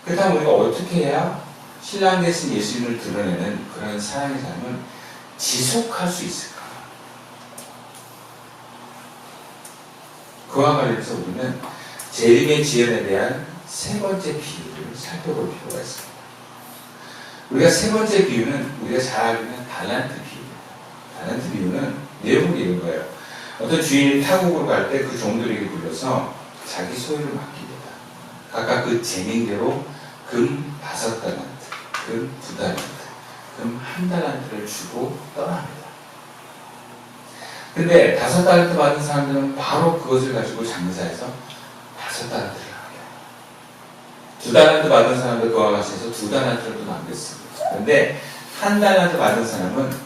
그렇다면 우리가 어떻게 해야 신랑 되신 예수님을 드러내는 그런 사랑의 삶을 지속할 수 있을까? 그와 관련해서 우리는 재림의 지연에 대한 세 번째 비유를 살펴볼 필요가 있습니다. 우리가 세 번째 비유는 우리가 잘 알고 있는 달란트 비유입니다. 달란트 비유는 내용이 이런 거예요. 어떤 주인이 타국으로 갈 때 그 종들에게 불러서 자기 소유를 맡깁니다. 각각 그 재능대로 금 5달란트, 금 2달란트, 금 1달란트를 주고 떠납니다. 근데 5달란트 받은 사람들은 바로 그것을 가지고 장사해서 5달란트를 하게 해요. 2달란트 받은 사람들 그와 같이 해서 2달란트를 또 남겼습니다. 그런데 1달란트 받은 사람은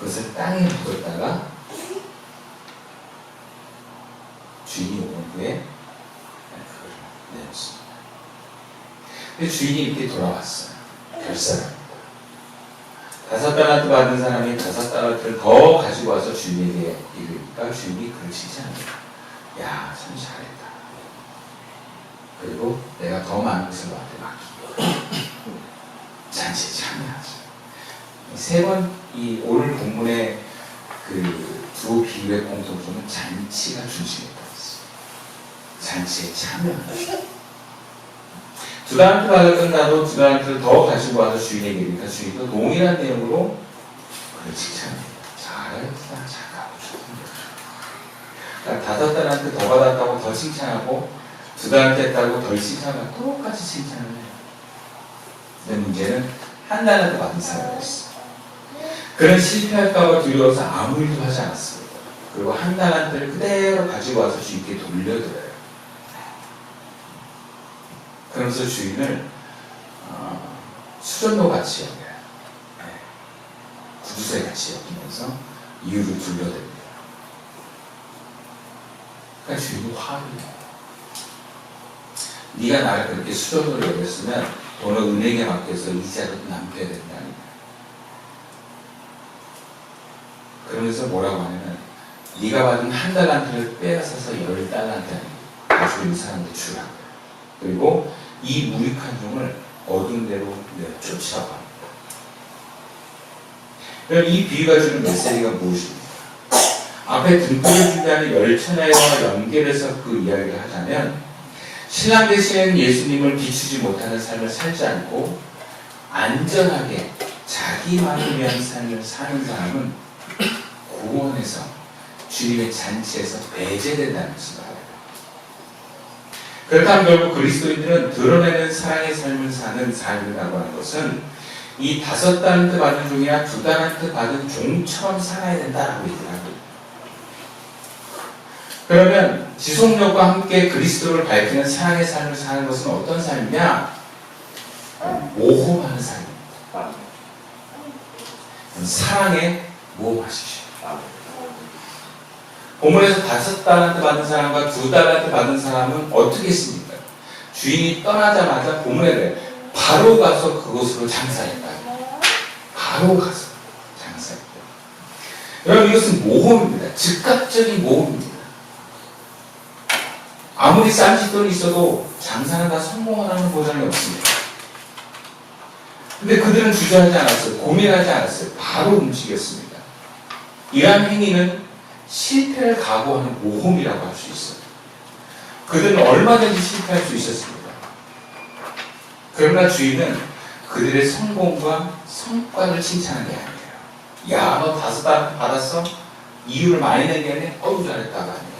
그것을 땅에 묻었다가 주인이 오는 후에 그걸 내렸습니다. 근데 주인이 이렇게 돌아왔어요. 결사합니다. 5달란트 받은 사람이 5달란트를 더 가지고 와서 주인에게 이르니까 주인이 그를 칭찬합니다. 야, 참 잘했다. 그리고 내가 더 많은 것을 너한테 맡기고 잔치에 참여하지. 세 번, 이 오늘 본문의 그 두 비유의 공통점은 잔치가 중심이었다. 잔치에 참여하는. 2달란트 받을 끝나도 2달란트를 더 가지고 와서 주인에게 이르니까 주인도 동일한 내용으로 그를 칭찬합니다. 잘했다, 잘하고 좋습니다. 그러니까 5달란트 더 받았다고 더 칭찬하고 2달란트 했다고 덜 칭찬하고 똑같이 칭찬을 해요. 근데 문제는 1달란트 받은 사람이었어요. 그는 실패할까봐 두려워서 아무 일도 하지 않았습니다. 그리고 1달란트를 그대로 가지고 와서 주인께 돌려드려요. 그러면서 주인을 수전도 같이 여겨요. 구두쇠 같이 여기면서 이유를 둘러댑니다. 그러니까 주인이 화를 내요. 네가 나를 그렇게 수전으로 여겼으면 돈을 은행에 맡겨서 이자를 남겨야 된다는 거야. 그러면서 뭐라고 하냐면 네가 받은 1달란트를 빼앗아서 10달란트 가지고 있는 사람한테 주라. 그리고 이 무익한 종을 어두운 데로 쫓으라고 합니다. 그럼 이 비유가 주는 메시지가 무엇입니까? 앞에 등불을 준비하는 열천야와 연결해서 그 이야기를 하자면 신랑 되시는 예수님을 비추지 못하는 삶을 살지 않고 안전하게 자기만을 위한 삶을 사는 사람은 구원에서 주님의 잔치에서 배제된다는 것을 알아요. 그렇다면 결국 그리스도인들은 드러내는 사랑의 삶을 사는 삶이라고 하는 것은 이 5달란트 받은 종이나 2달란트 받은 종처럼 살아야 된다라고 얘기를 합니다. 그러면 지속력과 함께 그리스도를 밝히는 사랑의 삶을 사는 것은 어떤 삶이냐? 모험하는 삶입니다. 사랑에 모험하십시오. 본문에서 5달란트 받은 사람과 2달란트 받은 사람은 어떻게 했습니까? 주인이 떠나자마자 본문에 바로 가서 그곳으로 장사했다. 바로 가서 장사했다. 여러분 이것은 모험입니다. 즉각적인 모험입니다. 아무리 싼짓돈이 있어도 장사는 다 성공하라는 보장이 없습니다. 근데 그들은 주저하지 않았어요. 고민하지 않았어요. 바로 움직였습니다. 이러한 행위는 실패를 각오하는 모험이라고 할 수 있어요. 그들은 얼마든지 실패할 수 있었습니다. 그러나 주인은 그들의 성공과 성과를 칭찬한 게 아니에요. 야, 너 5달란트 받았어? 이유를 많이 낸 게 아니라 어우 잘했다가 아니에요.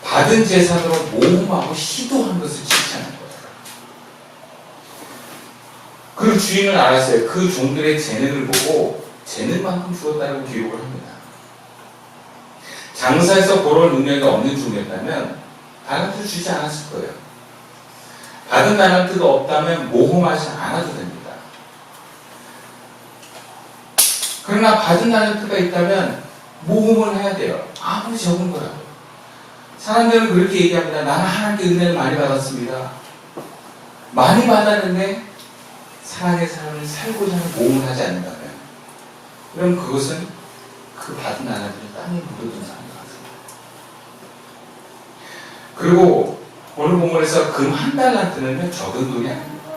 받은 재산으로 모험하고 시도한 것을 칭찬한 거예요. 그 주인은 알았어요. 그 종들의 재능을 보고 재능만큼 주었다고 기록을 합니다. 장사에서 그런 능력이 없는 종이었다면 달란트를 주지 않았을 거예요. 받은 달란트가 없다면 모험하지 않아도 됩니다. 그러나 받은 달란트가 있다면 모험을 해야 돼요. 아무리 적은 거라도. 사람들은 그렇게 얘기합니다. 나는 하나님께 은혜를 많이 받았습니다. 많이 받았는데 사랑의 삶을 살고자 하는 모험을 하지 않는다면 그럼 그것은 그 받은 달란트를 땅에 묻어둔 사람 같습니다. 그리고 오늘 본문에서 금 한 달란트는 적은 돈이 아닙니다.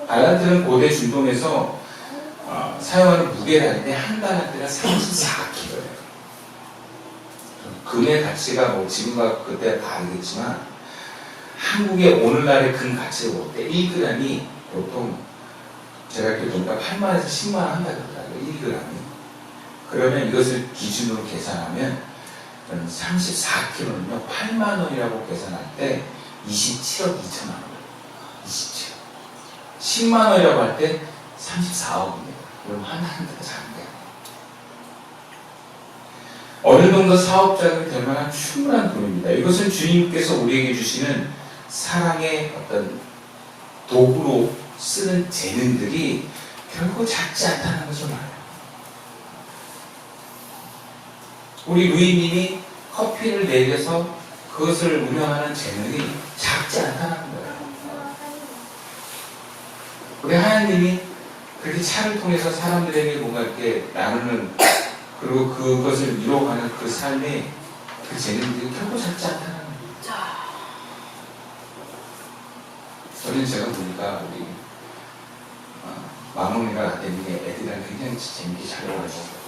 달란트는 고대 중동에서 사용하는 무게라는데 한 달란트가 34kg예요. 금의 가치가 뭐 지금과 그때 다르겠지만 한국의 오늘날의 금 가치를 볼 때 1g이 보통 제가 이렇게 보니까 8만에서 10만 원 한다고 하더라고요. 1g이. 그러면 이것을 기준으로 계산하면 34kg는요 8만 원이라고 계산할 때 27억 2천만 원. 27억. 10만 원이라고 할 때 34억입니다. 그럼 하나는 더 작은 거예요. 어느 정도 사업자가 될 만한 충분한 돈입니다. 이것은 주님께서 우리에게 주시는 사랑의 어떤 도구로 쓰는 재능들이 결코 작지 않다는 것을 말해요. 우리 루이님이 커피를 내려서 그것을 운영하는 재능이 작지 않다는 거예요. 우리 하나님이 그렇게 차를 통해서 사람들에게 뭔가 이렇게 나누는 그리고 그것을 이루어가는 그 삶의 그 재능들이 결코 작지 않다는 거예요. 저는 제가 보니까 우리 마몽이가 아테님의 애들이랑 굉장히 재밌게 잘 놀았어요.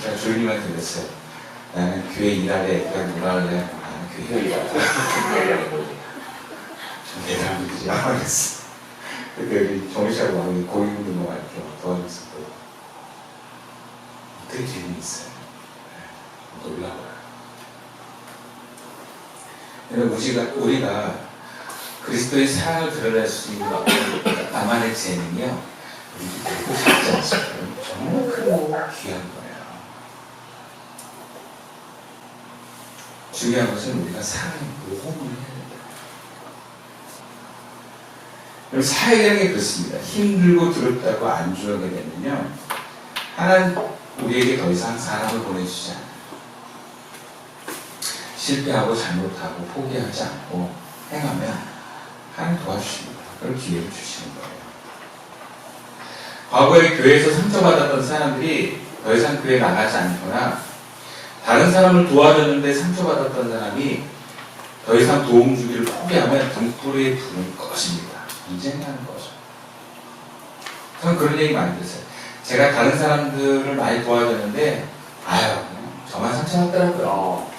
제가 조용히만 들렸어요. 나는 교회 일할래, 애들이랑 놀아할래, 나는 교회 일할래. 좀 대단한들이 야망했어. 그때 우리 정의샤고 마몽이 고위운동을 이렇게 도와줬을 때 되게 재미있어요. 놀라워요. 우리가 그리스도의 사랑을 드러낼 수 있는 나만의 재능이요. 우리 결코 작지 않습니다. 정말 크고 귀한 거예요. 중요한 것은 우리가 사랑의 모험을 해야 된다. 여러분 사회라는 게 그렇습니다. 힘들고 두렵다고 안주하게 되면요. 하나님 우리에게 더 이상 사랑을 보내주지 않아요. 실패하고 잘못하고 포기하지 않고 행하면 하나님 도와주십니다. 그걸 기회를 주시는 거예요. 과거에 교회에서 상처받았던 사람들이 더 이상 교회에 나가지 않거나 다른 사람을 도와줬는데 상처받았던 사람이 더 이상 도움 주기를 포기하면 등불의 불은 꺼집니다. 언제나 하는 거죠. 저는 그런 얘기 많이 들었어요. 제가 다른 사람들을 많이 도와줬는데 저만 상처받더라고요.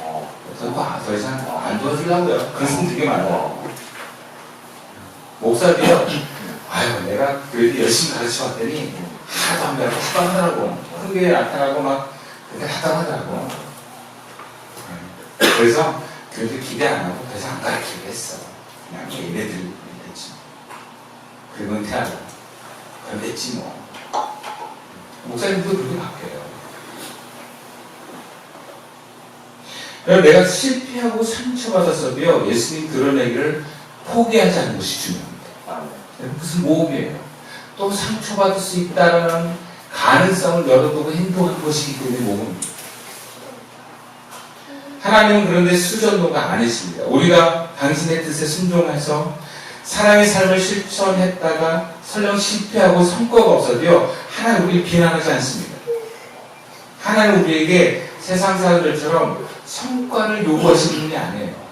더 이상 안 도와주려고요. 그런 사람 되게 많아요. 목사도요. 내가 교회도 열심히 가르쳐 왔더니 하나도 안 배우고 답답하더라고. 큰게 나타나고 막 그렇게 답답하더라고. 그래서 교회도 기대 안 하고 더 이상 안 가르치기로 했어. 그냥 예배 드리고 그랬지. 그리고 은퇴하고 그럼 됐지 뭐. 목사님도 그렇게 바뀌어요. 내가 실패하고 상처받았어도요, 예수님 드러내기를 포기하지 않는 것이 중요합니다. 무슨 모험이에요. 또 상처받을 수 있다는 가능성을 열어두고 행동한 것이기 때문에 모험입니다. 하나님은 그런데 수전도가 아니십니다. 우리가 당신의 뜻에 순종해서 사랑의 삶을 실천했다가 설령 실패하고 성과가 없어도요, 하나님 우리를 비난하지 않습니다. 하나님 우리에게 세상 사람들처럼 성과를 요구하시는 분이 아니에요.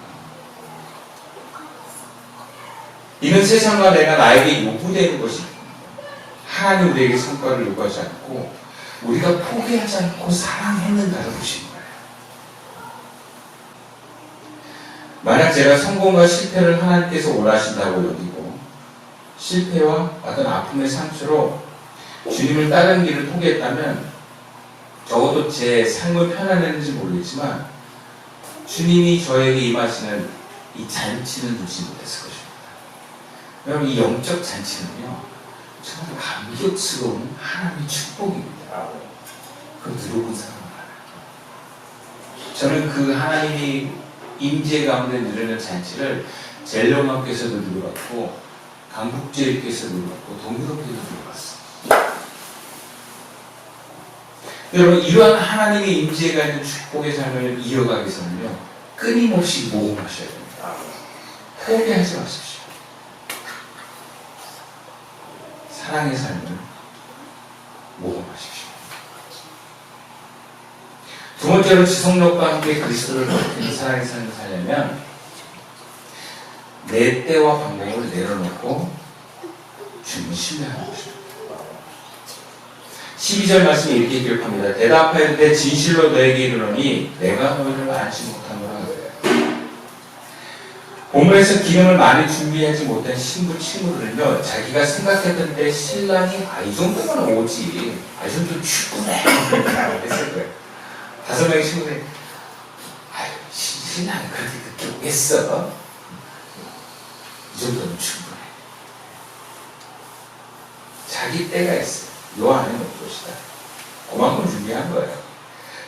이는 세상과 내가 나에게 요구되는 것입니다. 하나님 우리에게 성과를 요구하지 않고 우리가 포기하지 않고 사랑했는가를 보시는 거예요. 만약 제가 성공과 실패를 하나님께서 원하신다고 여기고 실패와 어떤 아픔의 상처로 주님을 따르는 길을 포기했다면 적어도 제 삶을 편안했는지 모르겠지만 주님이 저에게 임하시는 이 잔치는 누리지 못했을 것입니다. 여러분 이 영적 잔치는요 정말 감격스러운 하나님의 축복입니다. 그걸 누려본 사람은 알아요. 저는 그 하나님이 임재 가운데 누리는 잔치를 젤령학교에서도 누려봤고 강북제일교에서도 누려봤고 동유럽교에서도 누려봤어요. 여러분 이러한 하나님의 임재가 있는 축복의 삶을 이어가기 위해서는요 끊임없이 모험하셔야 됩니다. 포기하지 마십시오. 사랑의 삶을 모험하십시오. 두 번째로 지속력과 함께 그리스도를 밝히는 사랑의 삶을 살려면 내 때와 방법을 내려놓고 주님을 신뢰하는 것입니다. 12절 말씀에 이렇게 기록합니다. 대답하였는데 진실로 너에게 이르노니 내가 너희를 알지 못하노라 하더라. 본문에서 기름을 많이 준비하지 못한 신부 친구들은요, 자기가 생각했던 때 신랑이 이 정도면 오지, 이 정도면 충분해 라고 했을 거예요. 5명의 친구들이 신랑이 그렇게 늦게 오겠어? 이 정도면 충분해. 자기 때가 있어요. 요 안에 놓을 것이다. 그만큼 준비한 거예요.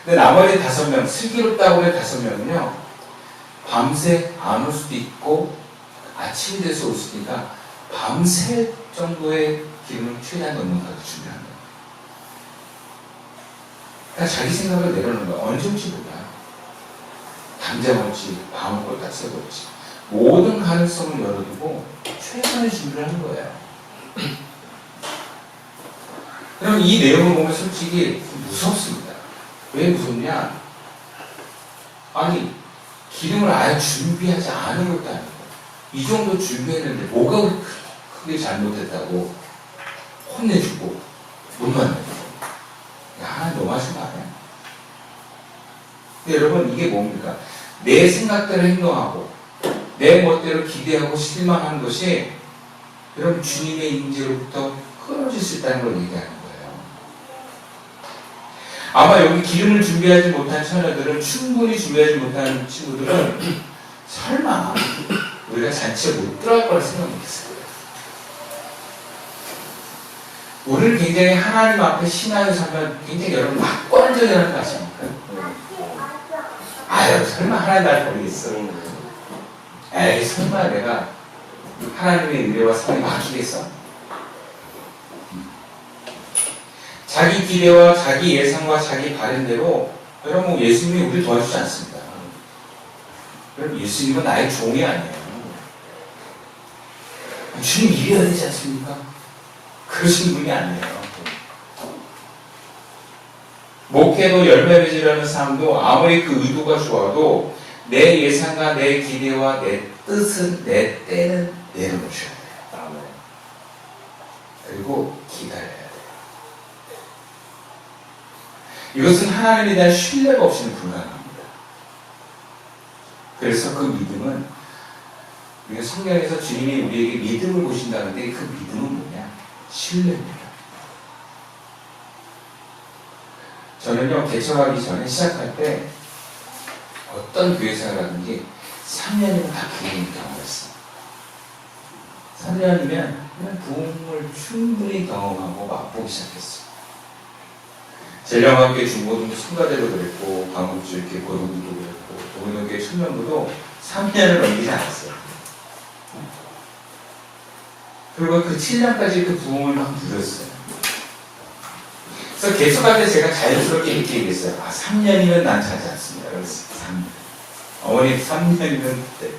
근데 나머지 5명, 슬기롭다고 해 5명은요, 밤새 안 올 수도 있고, 아침이 돼서 올 수도 있으니까, 밤새 정도의 기름을 최대한 넣는 것까지 준비한 거예요. 그러니까 자기 생각을 내려놓는 거예요. 언제 올지 몰라요. 당장 올지, 밤을 꼴딱 새고 올지. 모든 가능성을 열어두고, 최선의 준비를 하는 거예요. 그럼 이 내용을 보면 솔직히 무섭습니다. 왜 무섭냐? 아니, 기름을 아예 준비하지 않은 것도 아니고, 이 정도 준비했는데 뭐가 크게 잘못했다고 혼내주고, 못 만나주고. 하나님 너무 하신 거 아니야? 근데 여러분, 이게 뭡니까? 내 생각대로 행동하고, 내 멋대로 기대하고 실망하는 것이, 여러분, 주님의 임재로부터 끊어질 수 있다는 걸 얘기하는 거예요. 아마 여기 기름을 준비하지 못한 처녀들은, 충분히 준비하지 못한 친구들은 설마 우리가 잔치에 못 들어갈 거라 생각 못했을 거예요. 우리는 굉장히 하나님 앞에 신앙을 살면 굉장히 여러분 낙관적이라는 거 아십니까? 아유, 설마 하나님 날 버리겠어. 에이, 설마 내가 하나님의 은혜와 사랑에 맡기겠어? 자기 기대와 자기 예상과 자기 바램대로 여러분 예수님이 우리 도와주지 않습니다. 여러분 예수님은 나의 종이 아니에요. 주님 이래야 되지 않습니까? 그러신 분이 아니에요. 목회도 열매 맺으려는 삶도 아무리 그 의도가 좋아도 내 예상과 내 기대와 내 뜻은 내 때는 내려놓으셔야 돼요. 그리고 기다려야 돼요. 이것은 하나님에 대한 신뢰가 없이는 불가능합니다. 그래서 그 믿음은 우리가 성경에서 주님이 우리에게 믿음을 보신다는데 그 믿음은 뭐냐? 신뢰입니다. 저는요, 개척하기 전에 시작할 때 어떤 교회생활하든지 3년이면 다 부흥을 경험했어요. 3년이면 그냥 부흥을 충분히 경험하고 맛보기 시작했어요. 젤령학교 중고등부 성가대도 그랬고, 광국주 이렇게 고등부도 그랬고, 도민교회 청년부도 3년을 넘기지 않았어요. 그리고 그 7년까지 그 부흥을 막 누렸어요. 그래서 개척할 때 제가 자연스럽게 이렇게 얘기했어요. 3년이면 난 차지 않습니다. 그랬어요. 3년. 어머니 3년이면 돼.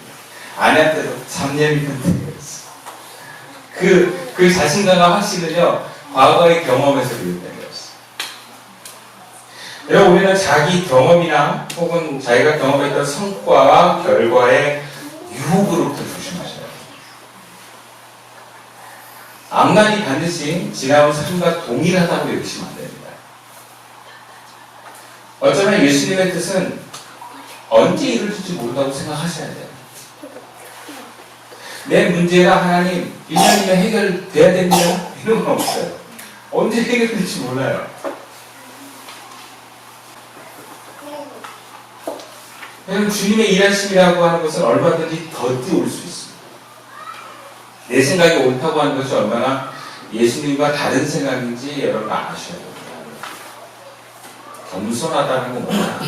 아내한테도 3년이면 돼. 그랬어요. 그 자신감과 확신은요, 과거의 경험에서 비롯된 거였어요. 여러분, 우리는 자기 경험이나 혹은 자기가 경험했던 성과와 결과의 유혹으로부터 조심하셔야 돼요. 앞날이 반드시 지나온 삶과 동일하다고 여기시면 안 됩니다. 어쩌면 예수님의 뜻은 언제 이루어질지 모른다고 생각하셔야 돼요. 내 문제가 하나님 1년이면 해결돼야 됩니다. 이런 건 없어요. 언제 해결될지 몰라요. 왜냐하면 주님의 일하심이라고 하는 것은 얼마든지 더 뛰어올 수 있습니다. 내 생각이 옳다고 하는 것이 얼마나 예수님과 다른 생각인지 여러분 아셔야 됩니다. 겸손하다는 건 뭐냐?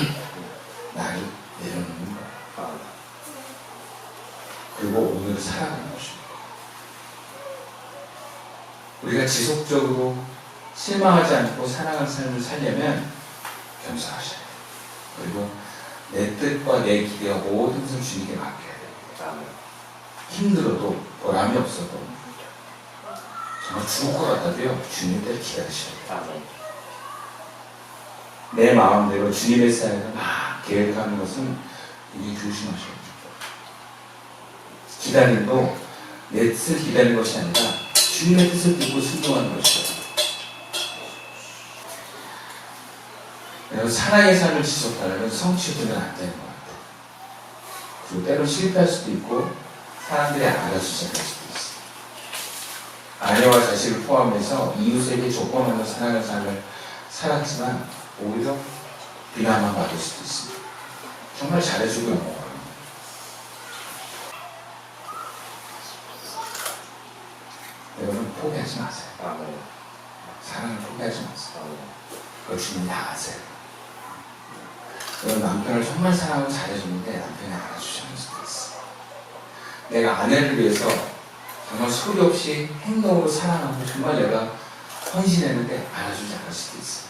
나를 내려놓는 거야. 그리고 오늘을 살아가는 것입니다. 우리가 지속적으로 실망하지 않고 사랑하는 삶을 살려면 겸손하셔야 돼요. 그리고 내 뜻과 내 기대와 모든 것을 주님께 맡겨야 됩니다. 힘들어도 보람이 없어도 정말 죽을 것 같아도요, 주님 때를 기다리셔야 돼요. 내 마음대로 주님의 사역을 막 계획하는 것은 굉장히 조심하셔야 돼요. 기다림도 내 뜻을 기다리는 것이 아니라 주님의 뜻을 듣고 순종하는 것이죠. 그래서 사랑의 삶을 지속하려면 성취되면 안 되는 것 같아요. 그리고 때론 실패할 수도 있고 사람들이 알아주지 않을 수도 있어요. 아내와 자식을 포함해서 이웃에게 조건 없는 사랑의 삶을 살았지만 오히려 비난만 받을 수도 있습니다. 정말 잘해주고 영원합니다. 여러분 포기하지 마세요. 사랑을 포기하지 마세요. 그걸 주님이 다 아세요. 여러분 남편을 정말 사랑하고 잘해주는데 남편이 알아주지 않을 수도 있어요. 내가 아내를 위해서 정말 소리 없이 행동으로 사랑하고 정말 내가 헌신했는데 알아주지 않을 수도 있어요.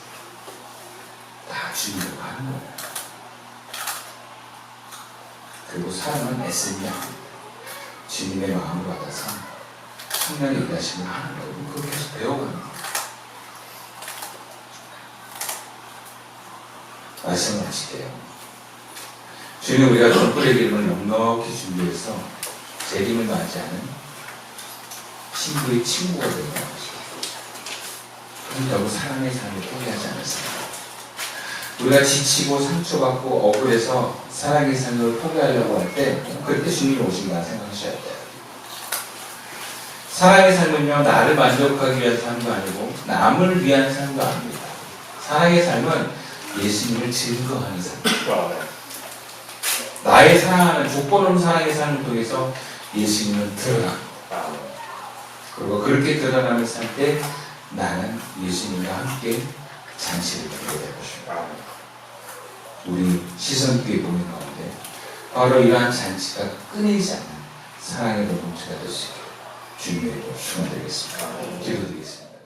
다 주님으로 하는 거예요. 그리고 사랑은 애쓰는 게 아닙니다. 주님의 마음을 받아서 성령의 일하심을 하는 거예요. 그걸 계속 배워갑니다. 말씀을 하실게요. 주님 우리가 등불의 기름을 넉넉히 준비해서 재림을 맞이하는 친구의 친구가 되는 것이죠. 그렇다고 사랑의 삶을 포기하지 않았습니다. 우리가 지치고 상처받고 억울해서 사랑의 삶을 포기하려고 할 때 그때 주님이 오신다 생각하셔야 돼요. 사랑의 삶은요 나를 만족하기 위한 삶도 아니고 남을 위한 삶도 아닙니다. 사랑의 삶은 예수님을 증거하는 삶. 나의 사랑하는 조건 없는 사랑의 삶을 통해서 예수님을 드러납니다. 그리고 그렇게 드러나는 삶 때 나는 예수님과 함께 잔치를 드리게 될 것입니다. 우리 시선교회 보는 가운데 바로 이러한 잔치가 끊이지 않는 사랑의 공동체가 될 수 있게 주님의 이름으로 축원드리겠습니다. 기도드리겠습니다.